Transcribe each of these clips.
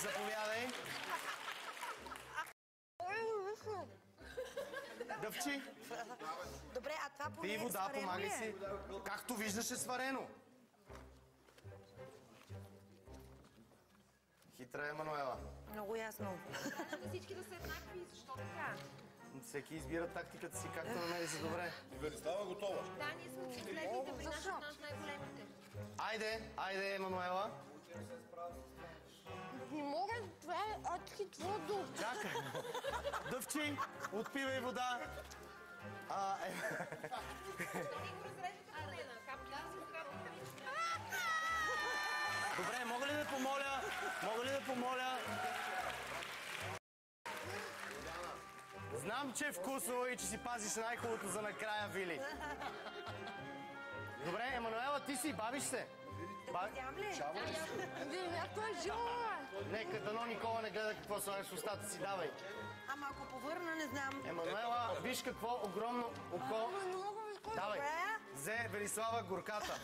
Заповядай. Дъвчи. Добре, а това поне Пий вода, сварено помагай ли е? си. Както виждаш е сварено. Хитра е Мануела. Много ясно. Всички да са еднакви, защо така? Всеки избира тактиката си, както намери за добре. Велислава готова. Да, ние сме последни да принасят наш най-големите. Айде, Мануела. Не мога, това е адски твърдо. Чакай. Дъвчи, отпивай вода. Защо ни го разрежете по лена? Капки да си капки. Добре, мога ли да помоля? Знам, че е вкусно и че си пазиш най-хубавото за накрая, Вили. Добре, Емануела, ти си, бавиш се. Видям ли? Някой е жила! Нека дано Никола не гледа какво слагаш в устата си, давай. Ама ако повърна, не знам. Емануела, виж какво огромно око. Давай, взе Велислава горката.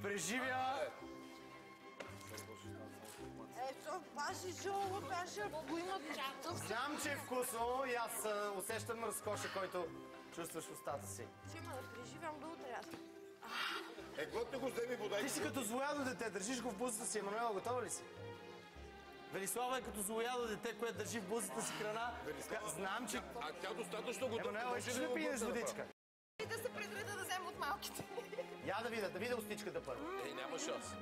Преживя... Ето, паши жоло, беше го имат чатъв. Знам, че е вкусно и аз усещам разкоша, който чувстваш в устата си. Ще има да преживям до утре аз. Глътни го, вземи вода и... Ти си като злоядо дете, държиш го в бузата си. Емануела, готова ли си? Велислава е като злоядо дете, което държи в бузата си храна. Знам, че... А тя достатъчно готова. Емануела, искаш ли да пиеш водичка? И да се предреда да взема от малките. Я да видя устичката първо. Няма шанс.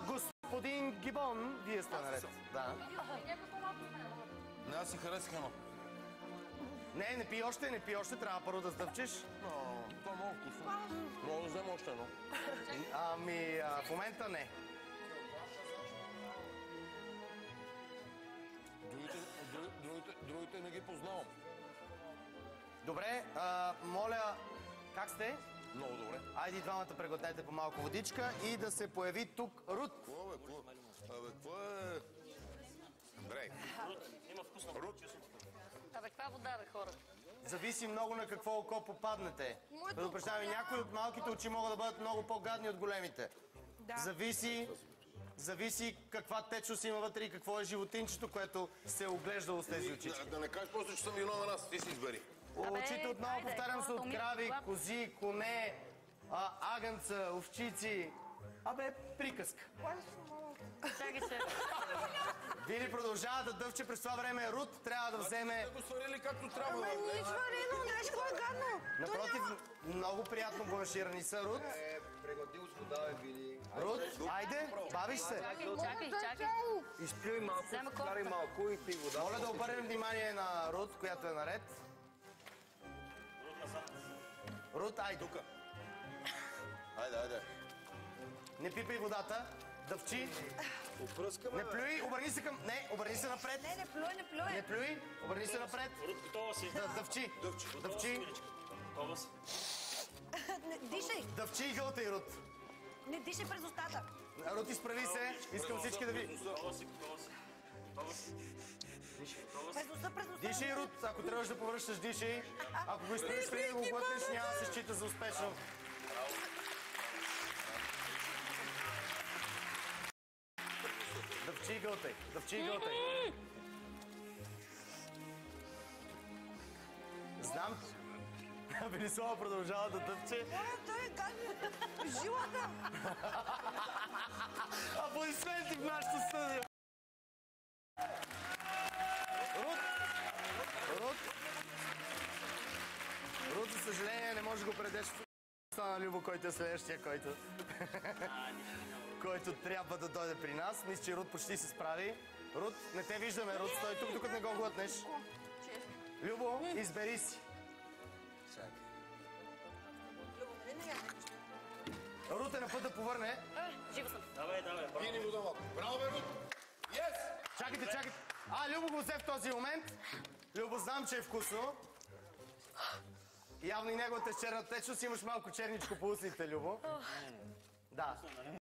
Господин Гибон, вие сте наред. Да. Не, аз си харесах едно. Не пи още, трябва първо да сдъвчеш. Това е много вкусно. Мога да взема още едно. В момента не. Другите не ги познавам. Добре, моля, как сте? Много добре. Айде и двамата преглътнете по малко водичка и да се появи тук Рут. Какво е? Андрей. Има вкусно. Абе, каква вода, бе, хора? Зависи много на какво око попаднете. Предупреждавам, някои от малките очи могат да бъдат много по-гадни от големите. Да. Зависи каква течност има вътре и какво е животинчето, което се е оглеждало с тези очички. Да не кажеш просто, че съм виновен аз. Ти си избери. Очите отново, хайде, повтарям, са от хората крави, умират. кози, коне, агънца, овчици. Приказка. Чакай се. Вили продължава да дъвче през това време. Рут трябва да вземе... Да го сварили както трябва. Ама не е сварено, знаеш какво е гадно? Напротив, много приятно бланширани са, Рут. Прегладил с вода, Вили. Рут, айде, бавиш се. Чакай. Изплюй малко, Взема вкарай малко и пий вода. Моля да обърнем внимание на Рут, която е наред. Рут, айде. Тука. Айде. Не пипай водата. Дъвчи. Опръскаме, Не плюй, обърни се към... Не, обърни се напред. Не плюй. Не плюй, обърни се напред. Рут, готова си. Дъвчи. Готова си. Не, дишай. Дъвчи и гълтай, Рут. Не дишай през устата. Рут, изправи се. Искам всички да ви... Готова си. През устата. Дишай, Рут. Ако трябваш да повръщаш, дишай. Ако го изправиш преди да го глътнеш, няма да се счита за успешно. Дъвчи и гълтай. Знам. Велислава продължава да дъвче. Той е гадно. Жилата. Аплодисменти в нашата студия. Рут, за съжаление, не може да го предеш в на Любо, който е следващия, който трябва да дойде при нас. Мисля, че Рут почти се справи. Рут, не те виждаме, Рут, стой тук, докато не го глътнеш. Любо, избери си. Рут е на път да повърне. Жива съм. Давай. Пини вода малко. Браво, бе, Рут! Йес! Чакайте. Любо го взе в този момент. Любо, знам, че е вкусно. Явно и неговата черна течност, имаш малко черничко по устните, Любо. Да.